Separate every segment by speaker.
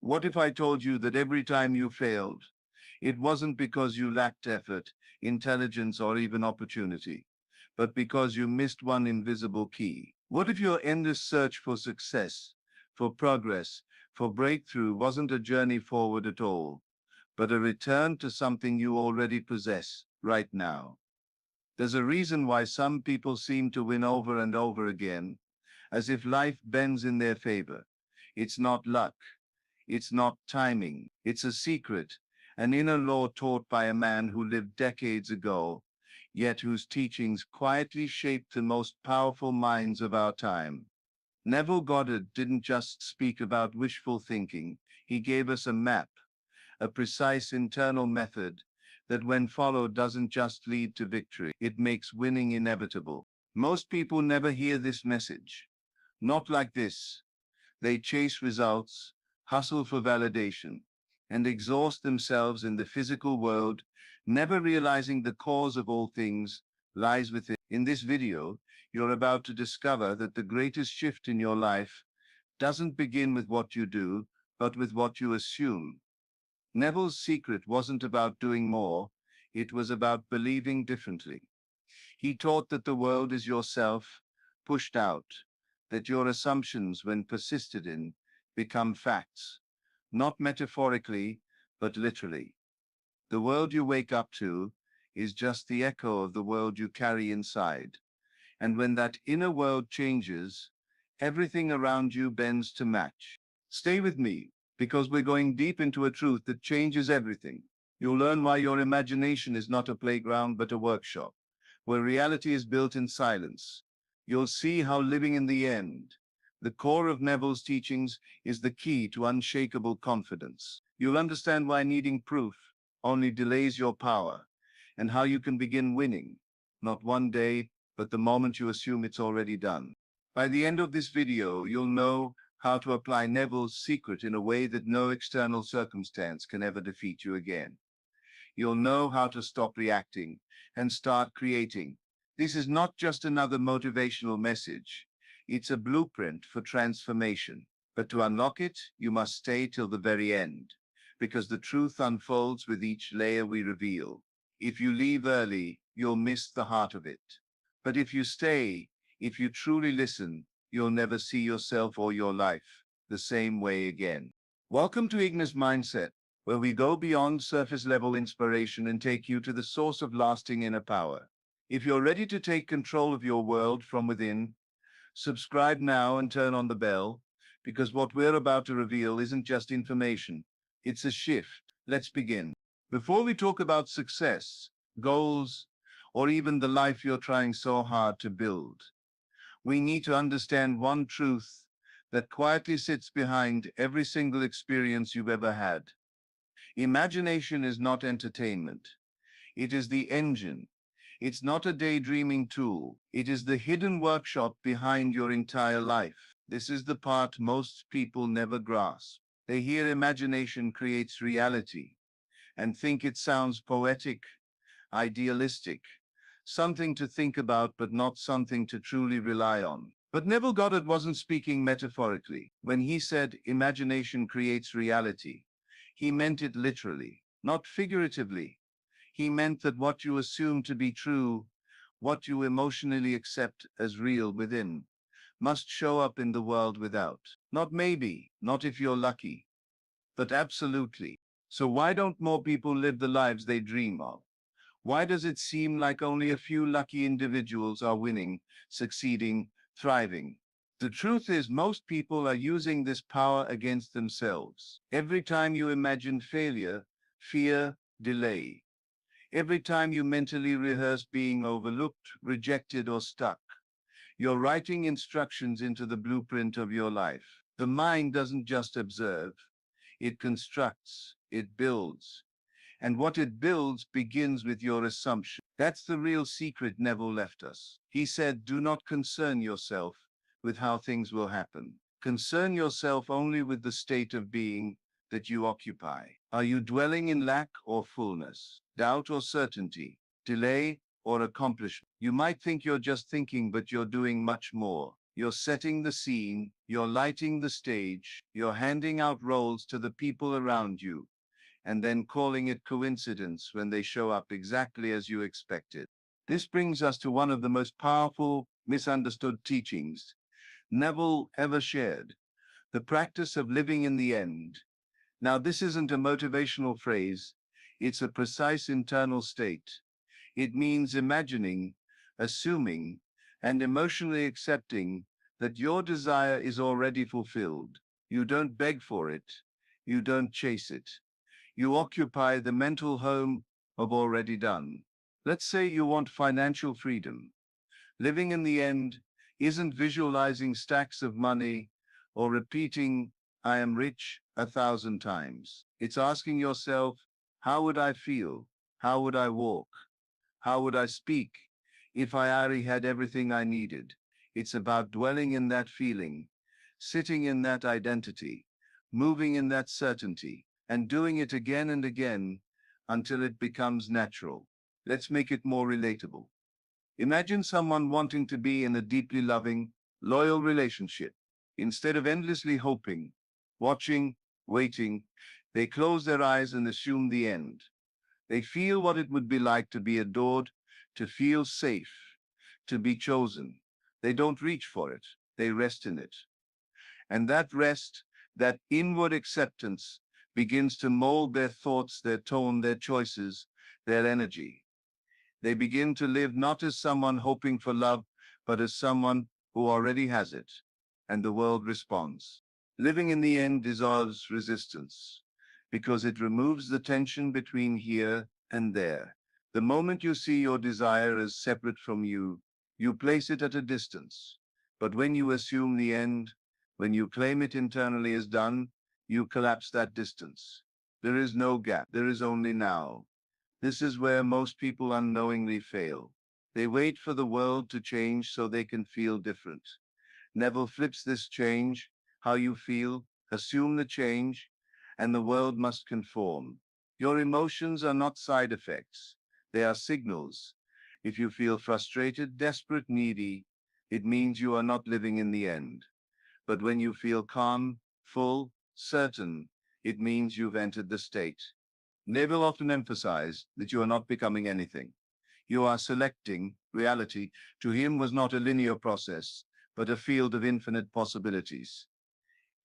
Speaker 1: What if I told you that every time you failed, it wasn't because you lacked effort, intelligence, or even opportunity, but because you missed one invisible key? What if your endless search for success, for progress, for breakthrough wasn't a journey forward at all, but a return to something you already possess right now? There's a reason why some people seem to win over and over again, as if life bends in their favor. It's not luck. It's not timing. It's a secret, an inner law taught by a man who lived decades ago, yet whose teachings quietly shaped the most powerful minds of our time. Neville Goddard didn't just speak about wishful thinking. He gave us a map, a precise internal method that, when followed, doesn't just lead to victory, it makes winning inevitable. Most people never hear this message. Not like this. They chase results, hustle for validation, and exhaust themselves in the physical world, never realizing the cause of all things lies within. In this video, you're about to discover that the greatest shift in your life doesn't begin with what you do, but with what you assume. Neville's secret wasn't about doing more, it was about believing differently. He taught that the world is yourself, pushed out, that your assumptions, when persisted in, become facts, not metaphorically, but literally. The world you wake up to is just the echo of the world you carry inside. And when that inner world changes, everything around you bends to match. Stay with me, because we're going deep into a truth that changes everything. You'll learn why your imagination is not a playground but a workshop, where reality is built in silence. You'll see how living in the end, the core of Neville's teachings, is the key to unshakable confidence. You'll understand why needing proof only delays your power, and how you can begin winning, not one day, but the moment you assume it's already done. By the end of this video, you'll know how to apply Neville's secret in a way that no external circumstance can ever defeat you again. You'll know how to stop reacting and start creating. This is not just another motivational message. It's a blueprint for transformation. But to unlock it, you must stay till the very end, because the truth unfolds with each layer we reveal. If you leave early, you'll miss the heart of it. But if you stay, if you truly listen, you'll never see yourself or your life the same way again. Welcome to Ignis Mindset, where we go beyond surface-level inspiration and take you to the source of lasting inner power. If you're ready to take control of your world from within, subscribe now and turn on the bell, because what we're about to reveal isn't just information, it's a shift. Let's begin. Before we talk about success, goals, or even the life you're trying so hard to build, we need to understand one truth that quietly sits behind every single experience you've ever had. Imagination is not entertainment. It is the engine. It's not a daydreaming tool. It is the hidden workshop behind your entire life. This is the part most people never grasp. They hear imagination creates reality and think it sounds poetic, idealistic, something to think about but not something to truly rely on. But Neville Goddard wasn't speaking metaphorically. When he said imagination creates reality, he meant it literally, not figuratively. He meant that what you assume to be true, what you emotionally accept as real within, must show up in the world without. Not maybe, not if you're lucky, but absolutely. So why don't more people live the lives they dream of? Why does it seem like only a few lucky individuals are winning, succeeding, thriving? The truth is, most people are using this power against themselves. Every time you imagine failure, fear, delay. Every time you mentally rehearse being overlooked, rejected, or stuck, you're writing instructions into the blueprint of your life. The mind doesn't just observe, it constructs, it builds. And what it builds begins with your assumption. That's the real secret Neville left us. He said, do not concern yourself with how things will happen. Concern yourself only with the state of being that you occupy. Are you dwelling in lack or fullness, doubt or certainty, delay or accomplishment? You might think you're just thinking, but you're doing much more. You're setting the scene, you're lighting the stage, you're handing out roles to the people around you, and then calling it coincidence when they show up exactly as you expected. This brings us to one of the most powerful, misunderstood teachings Neville ever shared, the practice of living in the end. Now, this isn't a motivational phrase, it's a precise internal state. It means imagining, assuming, and emotionally accepting that your desire is already fulfilled. You don't beg for it, you don't chase it. You occupy the mental home of already done. Let's say you want financial freedom. Living in the end isn't visualizing stacks of money or repeating, I am rich 1,000 times. It's asking yourself, how would I feel? How would I walk? How would I speak if I already had everything I needed? It's about dwelling in that feeling, sitting in that identity, moving in that certainty, and doing it again and again until it becomes natural. Let's make it more relatable. Imagine someone wanting to be in a deeply loving, loyal relationship. Instead of endlessly hoping, watching, waiting, they close their eyes and assume the end. They feel what it would be like to be adored, to feel safe, to be chosen. They don't reach for it, they rest in it. And that rest, that inward acceptance, begins to mold their thoughts, their tone, their choices, their energy. They begin to live not as someone hoping for love, but as someone who already has it. And the world responds. Living in the end dissolves resistance because it removes the tension between here and there. The moment you see your desire as separate from you, you place it at a distance. But when you assume the end, when you claim it internally as done, you collapse that distance. There is no gap, there is only now. This is where most people unknowingly fail. They wait for the world to change so they can feel different. Neville flips this change, how you feel, assume the change, and the world must conform. Your emotions are not side effects, they are signals. If you feel frustrated, desperate, needy, it means you are not living in the end. But when you feel calm, full, certain, it means you've entered the state. Neville often emphasized that you are not becoming anything. You are selecting. Reality to him was not a linear process, but a field of infinite possibilities.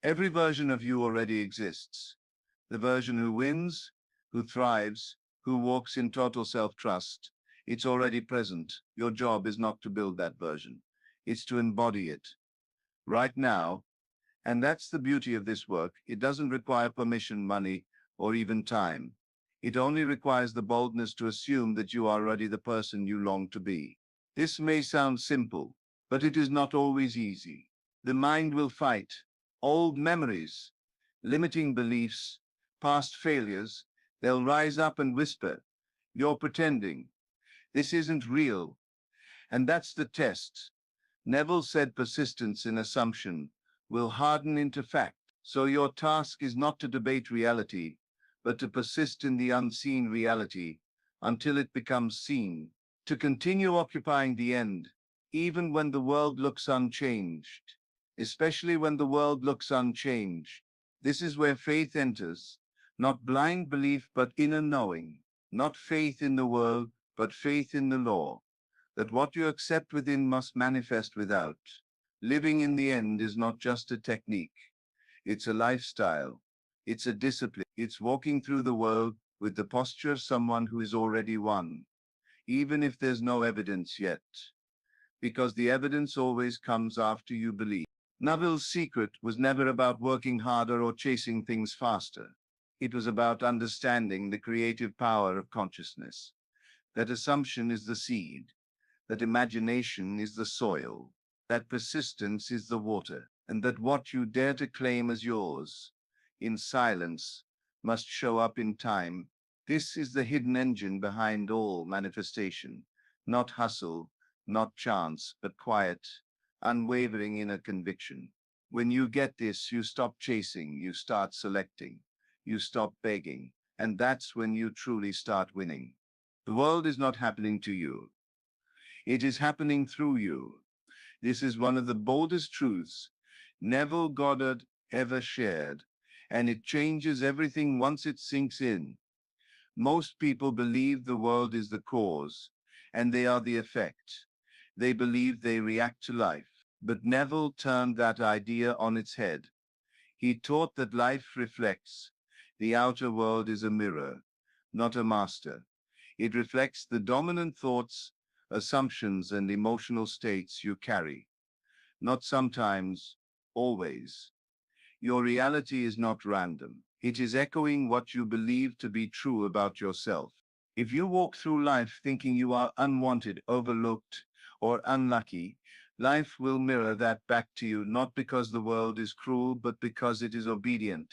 Speaker 1: Every version of you already exists. The version who wins, who thrives, who walks in total self-trust. It's already present. Your job is not to build that version. It's to embody it. Right now, and that's the beauty of this work. It doesn't require permission, money, or even time. It only requires the boldness to assume that you are already the person you long to be. This may sound simple, but it is not always easy. The mind will fight. Old memories, limiting beliefs, past failures, they'll rise up and whisper, you're pretending. This isn't real. And that's the test. Neville said persistence in assumption will harden into fact. So your task is not to debate reality, but to persist in the unseen reality until it becomes seen, to continue occupying the end, even when the world looks unchanged, especially when the world looks unchanged. This is where faith enters, not blind belief, but inner knowing, not faith in the world, but faith in the law that what you accept within must manifest without. Living in the end is not just a technique, it's a lifestyle, it's a discipline, it's walking through the world with the posture of someone who is already won, even if there's no evidence yet, because the evidence always comes after you believe. Neville's secret was never about working harder or chasing things faster. It was about understanding the creative power of consciousness. That assumption is the seed, that imagination is the soil, that persistence is the water, and that what you dare to claim as yours, in silence, must show up in time. This is the hidden engine behind all manifestation, not hustle, not chance, but quiet, unwavering inner conviction. When you get this, you stop chasing, you start selecting, you stop begging, and that's when you truly start winning. The world is not happening to you. It is happening through you. This is one of the boldest truths Neville Goddard ever shared, and it changes everything once it sinks in. Most people believe the world is the cause, and they are the effect. They believe they react to life. But Neville turned that idea on its head. He taught that life reflects. The outer world is a mirror, not a master. It reflects the dominant thoughts, assumptions, and emotional states you carry. Not sometimes, always. Your reality is not random. It is echoing what you believe to be true about yourself. If you walk through life thinking you are unwanted, overlooked, or unlucky, life will mirror that back to you, not because the world is cruel, but because it is obedient.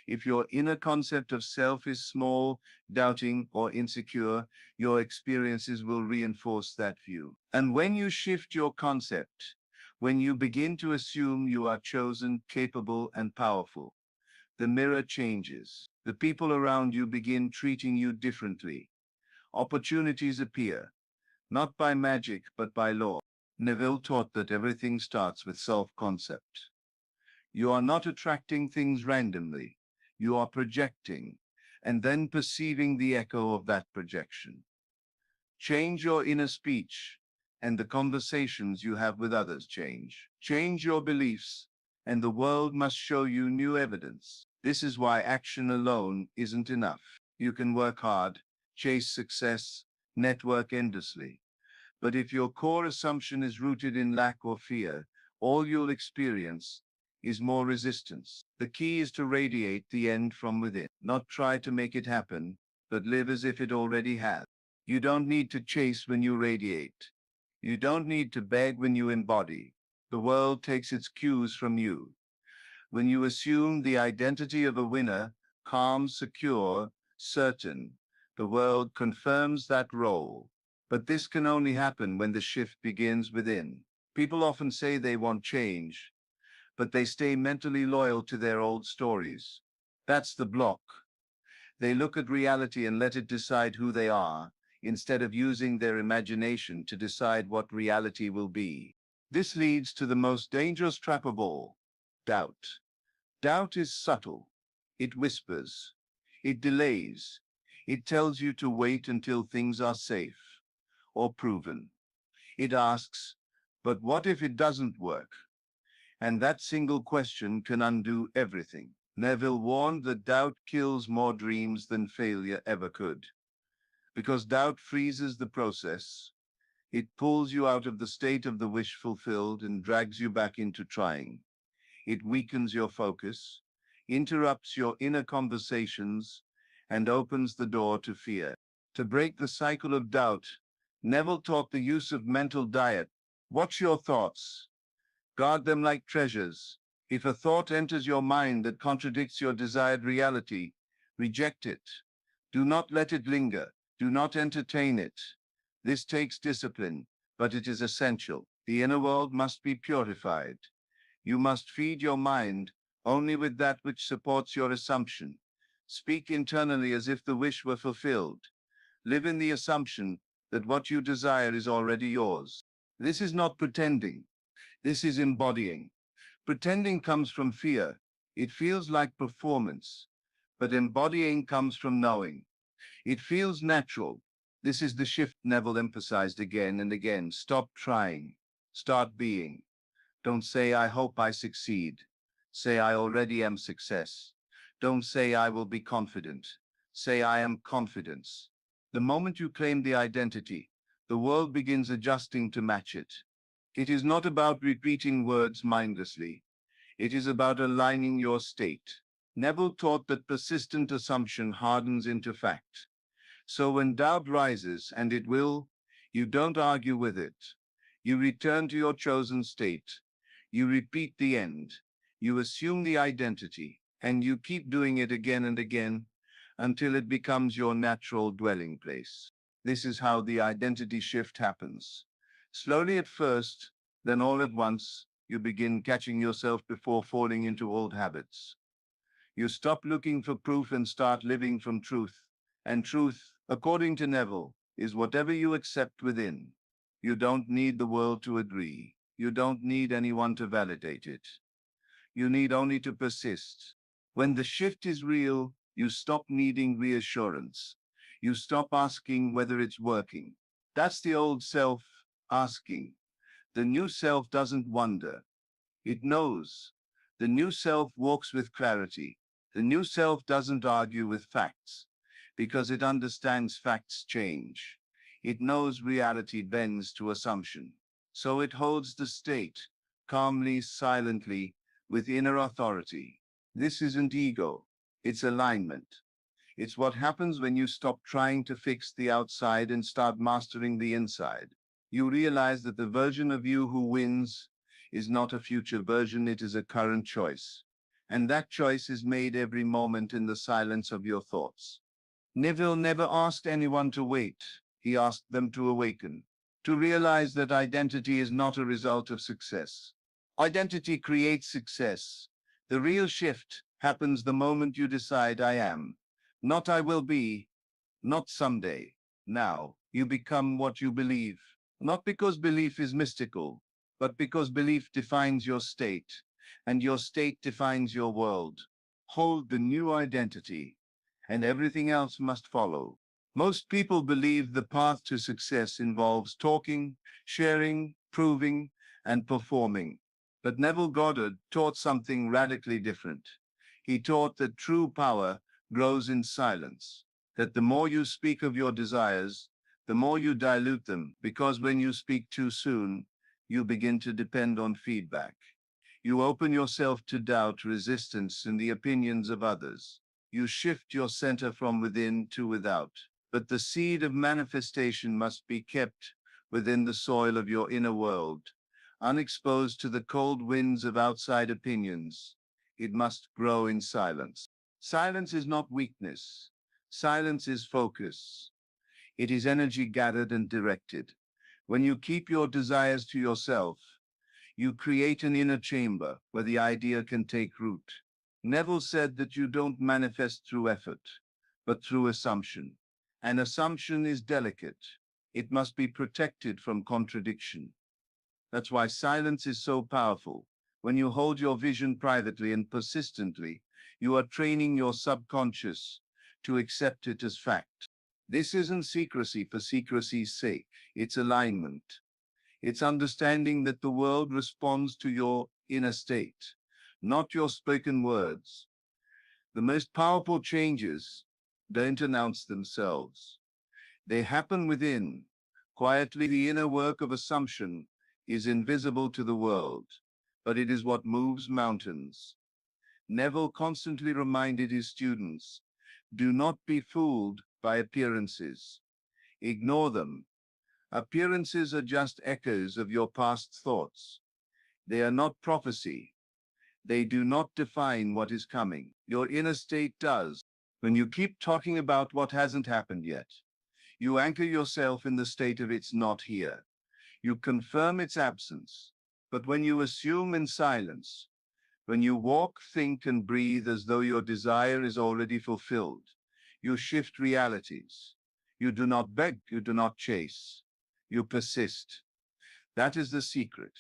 Speaker 1: If your inner concept of self is small, doubting, or insecure, your experiences will reinforce that view. And when you shift your concept, when you begin to assume you are chosen, capable, and powerful, the mirror changes. The people around you begin treating you differently. Opportunities appear, not by magic, but by law. Neville taught that everything starts with self-concept. You are not attracting things randomly. You are projecting, and then perceiving the echo of that projection. Change your inner speech, and the conversations you have with others change. Change your beliefs, and the world must show you new evidence. This is why action alone isn't enough. You can work hard, chase success, network endlessly. But if your core assumption is rooted in lack or fear, all you'll experience is more resistance. The key is to radiate the end from within, not try to make it happen, but live as if it already has. You don't need to chase when you radiate. You don't need to beg when you embody. The world takes its cues from you. When you assume the identity of a winner, calm, secure, certain, the world confirms that role. But this can only happen when the shift begins within. People often say they want change, but they stay mentally loyal to their old stories. That's the block. They look at reality and let it decide who they are, instead of using their imagination to decide what reality will be. This leads to the most dangerous trap of all: doubt. Doubt is subtle. It whispers. It delays. It tells you to wait until things are safe or proven. It asks, but what if it doesn't work? And that single question can undo everything. Neville warned that doubt kills more dreams than failure ever could. Because doubt freezes the process. It pulls you out of the state of the wish fulfilled and drags you back into trying. It weakens your focus, interrupts your inner conversations, and opens the door to fear. To break the cycle of doubt, Neville taught the use of mental diet. Watch your thoughts. Guard them like treasures. If a thought enters your mind that contradicts your desired reality, reject it. Do not let it linger. Do not entertain it. This takes discipline, but it is essential. The inner world must be purified. You must feed your mind only with that which supports your assumption. Speak internally as if the wish were fulfilled. Live in the assumption that what you desire is already yours. This is not pretending. This is embodying. Pretending comes from fear. It feels like performance. But embodying comes from knowing. It feels natural. This is the shift Neville emphasized again and again. Stop trying. Start being. Don't say, I hope I succeed. Say, I already am success. Don't say, I will be confident. Say, I am confidence. The moment you claim the identity, the world begins adjusting to match it. It is not about repeating words mindlessly. It is about aligning your state. Neville taught that persistent assumption hardens into fact. So when doubt rises, and it will, you don't argue with it. You return to your chosen state. You repeat the end. You assume the identity, and you keep doing it again and again until it becomes your natural dwelling place. This is how the identity shift happens. Slowly at first, then all at once, you begin catching yourself before falling into old habits. You stop looking for proof and start living from truth. And truth, according to Neville, is whatever you accept within. You don't need the world to agree. You don't need anyone to validate it. You need only to persist. When the shift is real, you stop needing reassurance. You stop asking whether it's working. That's the old self asking. The new self doesn't wonder. It knows. The new self walks with clarity. The new self doesn't argue with facts because it understands facts change. It knows reality bends to assumption. So it holds the state calmly, silently, with inner authority. This isn't ego, it's alignment. It's what happens when you stop trying to fix the outside and start mastering the inside. You realize that the version of you who wins is not a future version, it is a current choice. And that choice is made every moment in the silence of your thoughts. Neville never asked anyone to wait. He asked them to awaken, to realize that identity is not a result of success. Identity creates success. The real shift happens the moment you decide I am, not I will be, not someday. Now, you become what you believe, not because belief is mystical, but because belief defines your state, and your state defines your world. Hold the new identity, and everything else must follow. Most people believe the path to success involves talking, sharing, proving, and performing. But Neville Goddard taught something radically different. He taught that true power grows in silence, that the more you speak of your desires, the more you dilute them, because when you speak too soon, you begin to depend on feedback. You open yourself to doubt, resistance, and the opinions of others. You shift your center from within to without. But the seed of manifestation must be kept within the soil of your inner world, unexposed to the cold winds of outside opinions. It must grow in silence. Silence is not weakness. Silence is focus. It is energy gathered and directed. When you keep your desires to yourself, you create an inner chamber where the idea can take root. Neville said that you don't manifest through effort, but through assumption. An assumption is delicate. It must be protected from contradiction. That's why silence is so powerful. When you hold your vision privately and persistently, you are training your subconscious to accept it as fact. This isn't secrecy for secrecy's sake. It's alignment. It's understanding that the world responds to your inner state, not your spoken words. The most powerful changes don't announce themselves. They happen within. Quietly, the inner work of assumption is invisible to the world, but it is what moves mountains. Neville constantly reminded his students, do not be fooled by appearances. Ignore them. Appearances are just echoes of your past thoughts. They are not prophecy. They do not define what is coming. Your inner state does. When you keep talking about what hasn't happened yet, you anchor yourself in the state of it's not here. You confirm its absence. But when you assume in silence, when you walk, think, and breathe as though your desire is already fulfilled, you shift realities. You do not beg, you do not chase. You persist. That is the secret.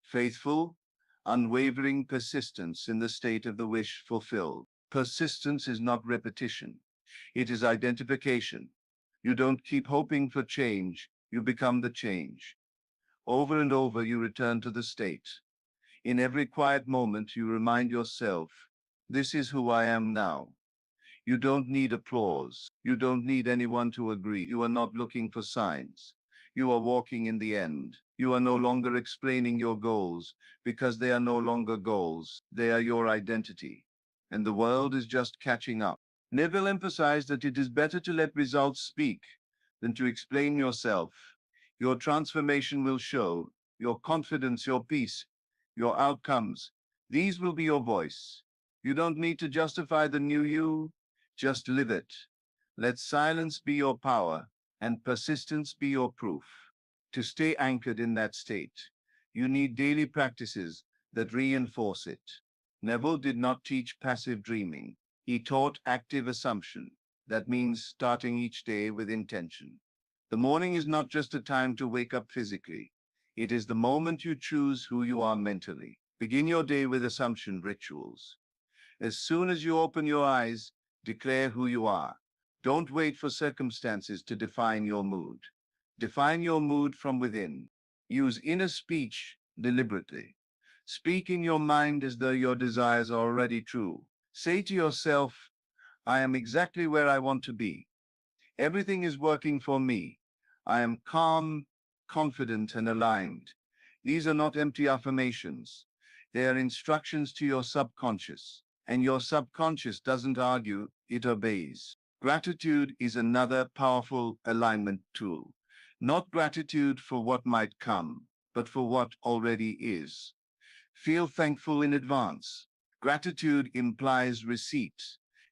Speaker 1: Faithful, unwavering persistence in the state of the wish fulfilled. Persistence is not repetition. It is identification. You don't keep hoping for change. You become the change. Over and over, you return to the state. In every quiet moment, you remind yourself, this is who I am now. You don't need applause. You don't need anyone to agree. You are not looking for signs. You are walking in the end. You are no longer explaining your goals because they are no longer goals. They are your identity. And the world is just catching up. Neville emphasized that it is better to let results speak than to explain yourself. Your transformation will show, your confidence, your peace, your outcomes. These will be your voice. You don't need to justify the new you. Just live it. Let silence be your power and persistence be your proof. To stay anchored in that state, you need daily practices that reinforce it. Neville did not teach passive dreaming. He taught active assumption. That means starting each day with intention. The morning is not just a time to wake up physically. It is the moment you choose who you are mentally. Begin your day with assumption rituals. As soon as you open your eyes, declare who you are. Don't wait for circumstances to define your mood. Define your mood from within. Use inner speech deliberately. Speak in your mind as though your desires are already true. Say to yourself, I am exactly where I want to be. Everything is working for me. I am calm, confident, and aligned. These are not empty affirmations. They are instructions to your subconscious. And your subconscious doesn't argue, it obeys. Gratitude is another powerful alignment tool. Not gratitude for what might come, but for what already is. Feel thankful in advance. Gratitude implies receipt.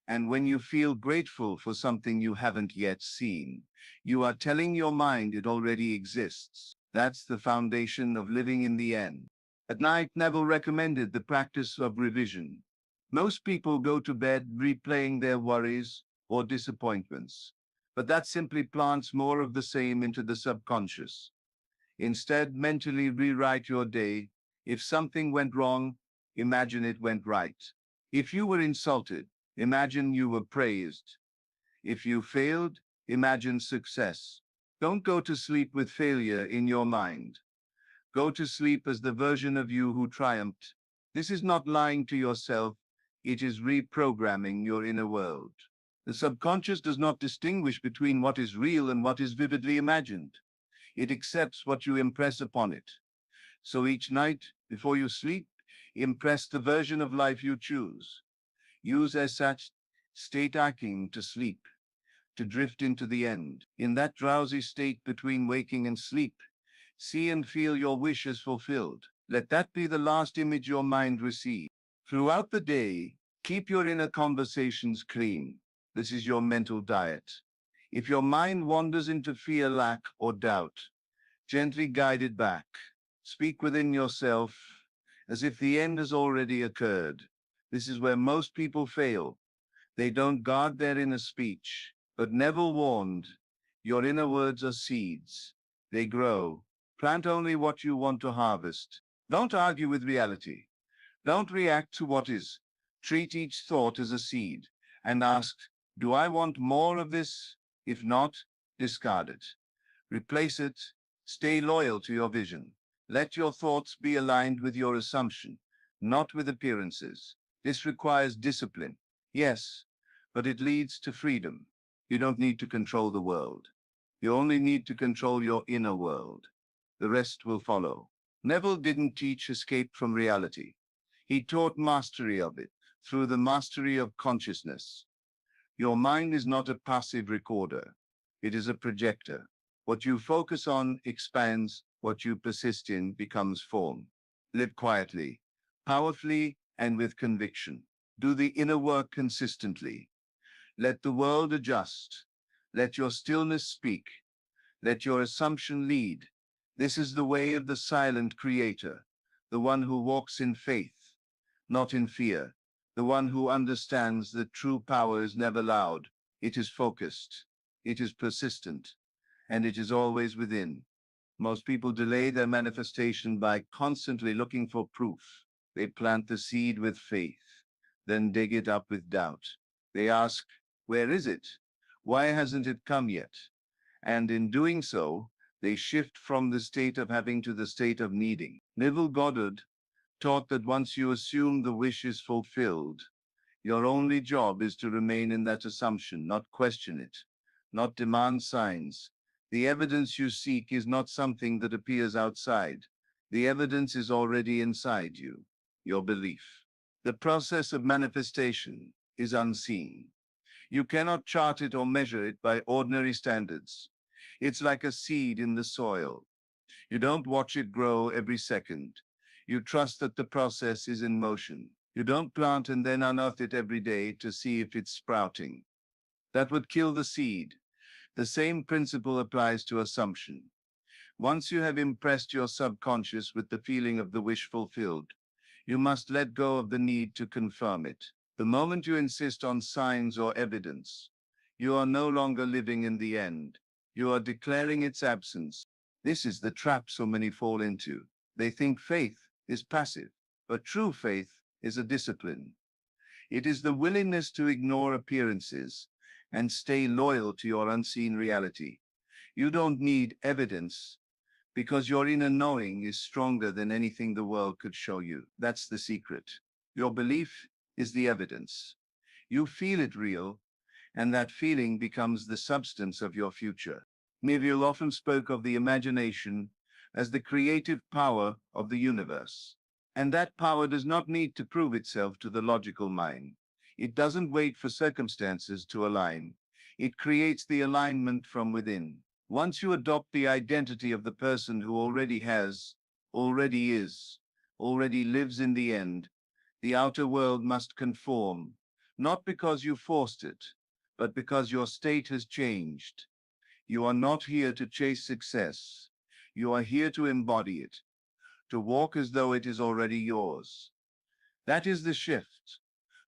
Speaker 1: And when you feel grateful for something you haven't yet seen, you are telling your mind it already exists. That's the foundation of living in the end. At night, Neville recommended the practice of revision. Most people go to bed replaying their worries or disappointments, but that simply plants more of the same into the subconscious. Instead, mentally rewrite your day. If something went wrong, imagine it went right. If you were insulted, imagine you were praised. If you failed, imagine success. Don't go to sleep with failure in your mind. Go to sleep as the version of you who triumphed. This is not lying to yourself, it is reprogramming your inner world. The subconscious does not distinguish between what is real and what is vividly imagined. It accepts what you impress upon it. So each night, before you sleep, impress the version of life you choose. Use as such state akin to sleep, to drift into the end. In that drowsy state between waking and sleep, see and feel your wishes fulfilled. Let that be the last image your mind receives. Throughout the day, keep your inner conversations clean. This is your mental diet. If your mind wanders into fear, lack, or doubt, gently guide it back. Speak within yourself as if the end has already occurred. This is where most people fail. They don't guard their inner speech. But Neville warned, your inner words are seeds. They grow. Plant only what you want to harvest. Don't argue with reality. Don't react to what is. Treat each thought as a seed and ask, do I want more of this? If not, discard it. Replace it. Stay loyal to your vision. Let your thoughts be aligned with your assumption, not with appearances. This requires discipline, yes, but it leads to freedom. You don't need to control the world. You only need to control your inner world. The rest will follow. Neville didn't teach escape from reality. He taught mastery of it through the mastery of consciousness. Your mind is not a passive recorder. It is a projector. What you focus on expands, what you persist in becomes form. Live quietly, powerfully, and with conviction. Do the inner work consistently. Let the world adjust. Let your stillness speak. Let your assumption lead. This is the way of the silent creator, the one who walks in faith, not in fear, the one who understands that true power is never loud. It is focused, it is persistent, and it is always within. Most people delay their manifestation by constantly looking for proof. They plant the seed with faith, then dig it up with doubt. They ask, where is it? Why hasn't it come yet? And in doing so, they shift from the state of having to the state of needing. Neville Goddard taught that once you assume the wish is fulfilled, your only job is to remain in that assumption, not question it, not demand signs. The evidence you seek is not something that appears outside. The evidence is already inside you, your belief. The process of manifestation is unseen. You cannot chart it or measure it by ordinary standards. It's like a seed in the soil. You don't watch it grow every second. You trust that the process is in motion. You don't plant and then unearth it every day to see if it's sprouting. That would kill the seed. The same principle applies to assumption. Once you have impressed your subconscious with the feeling of the wish fulfilled, you must let go of the need to confirm it. The moment you insist on signs or evidence, you are no longer living in the end. You are declaring its absence. This is the trap so many fall into. They think faith is passive, but true faith is a discipline. It is the willingness to ignore appearances and stay loyal to your unseen reality. You don't need evidence because your inner knowing is stronger than anything the world could show you. That's the secret. Your belief is the evidence. You feel it real, and that feeling becomes the substance of your future. Neville often spoke of the imagination as the creative power of the universe. And that power does not need to prove itself to the logical mind. It doesn't wait for circumstances to align. It creates the alignment from within. Once you adopt the identity of the person who already has, already is, already lives in the end, the outer world must conform, not because you forced it, but because your state has changed. You are not here to chase success. You are here to embody it, to walk as though it is already yours. That is the shift.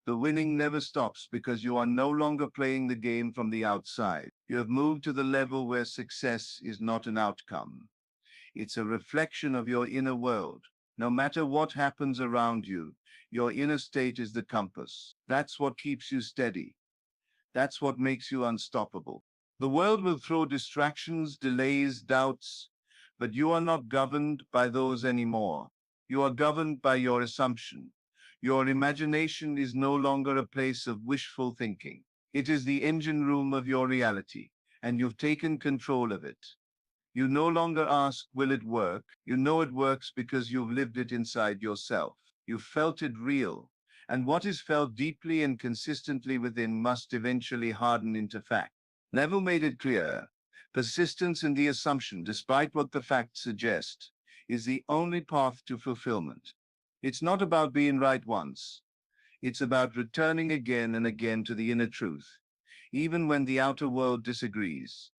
Speaker 1: The winning never stops because you are no longer playing the game from the outside. You have moved to the level where success is not an outcome. It's a reflection of your inner world. No matter what happens around you, your inner state is the compass. That's what keeps you steady. That's what makes you unstoppable. The world will throw distractions, delays, doubts, but you are not governed by those anymore. You are governed by your assumption. Your imagination is no longer a place of wishful thinking. It is the engine room of your reality, and you've taken control of it. You no longer ask, will it work? You know it works because you've lived it inside yourself. You felt it real. And what is felt deeply and consistently within must eventually harden into fact. Neville made it clear. Persistence in the assumption, despite what the facts suggest, is the only path to fulfillment. It's not about being right once. It's about returning again and again to the inner truth, even when the outer world disagrees.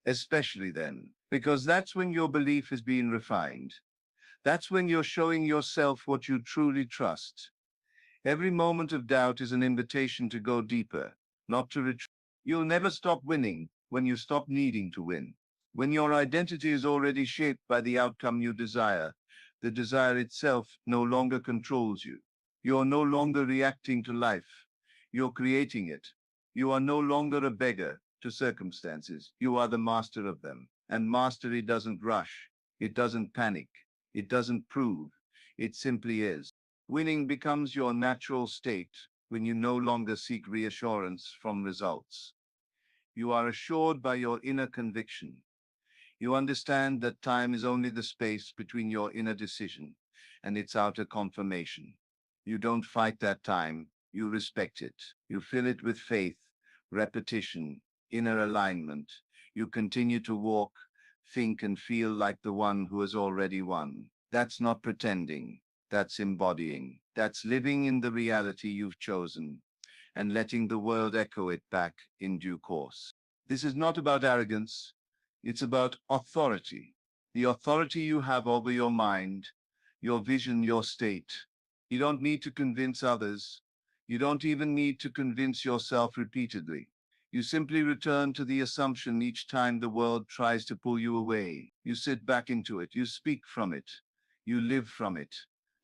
Speaker 1: Especially then, because that's when your belief is being refined. That's when you're showing yourself what you truly trust. Every moment of doubt is an invitation to go deeper, not to retreat. You'll never stop winning when you stop needing to win. When your identity is already shaped by the outcome you desire, the desire itself no longer controls you. You're no longer reacting to life. You're creating it. You are no longer a beggar to circumstances. You are the master of them. And mastery doesn't rush. It doesn't panic. It doesn't prove. It simply is. Winning becomes your natural state when you no longer seek reassurance from results. You are assured by your inner conviction. You understand that time is only the space between your inner decision and its outer confirmation. You don't fight that time, you respect it. You fill it with faith, repetition, inner alignment. You continue to walk, think, and feel like the one who has already won. That's not pretending. That's embodying. That's living in the reality you've chosen and letting the world echo it back in due course. This is not about arrogance. It's about authority. The authority you have over your mind, your vision, your state. You don't need to convince others. You don't even need to convince yourself repeatedly. You simply return to the assumption each time the world tries to pull you away. You sit back into it. You speak from it. You live from it.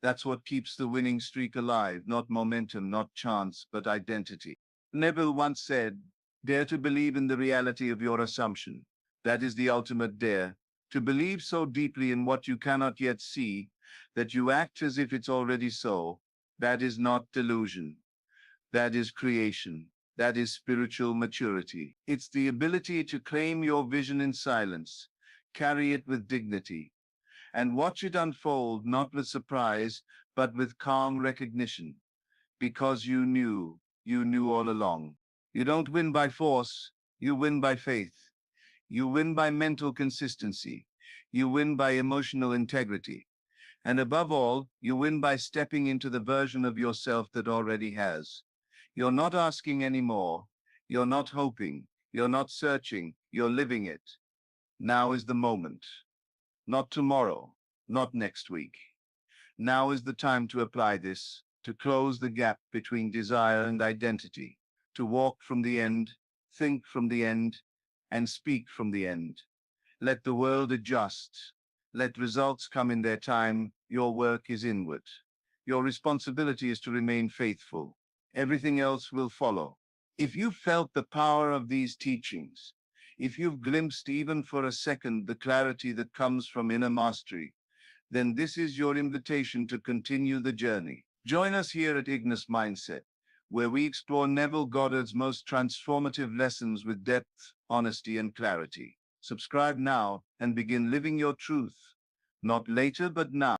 Speaker 1: That's what keeps the winning streak alive, not momentum, not chance, but identity. Neville once said, dare to believe in the reality of your assumption. That is the ultimate dare, to believe so deeply in what you cannot yet see that you act as if it's already so. That is not delusion. That is creation. That is spiritual maturity. It's the ability to claim your vision in silence, carry it with dignity, and watch it unfold not with surprise, but with calm recognition, because you knew all along. You don't win by force, you win by faith. You win by mental consistency. You win by emotional integrity. And above all, you win by stepping into the version of yourself that already has. You're not asking anymore. You're not hoping. You're not searching. You're living it. Now is the moment. Not tomorrow. Not next week. Now is the time to apply this, to close the gap between desire and identity, to walk from the end, think from the end, and speak from the end. Let the world adjust. Let results come in their time. Your work is inward. Your responsibility is to remain faithful. Everything else will follow. If you felt the power of these teachings, if you've glimpsed even for a second the clarity that comes from inner mastery, then this is your invitation to continue the journey. Join us here at Ignis Mindset, where we explore Neville Goddard's most transformative lessons with depth, honesty, and clarity. Subscribe now and begin living your truth, not later but now.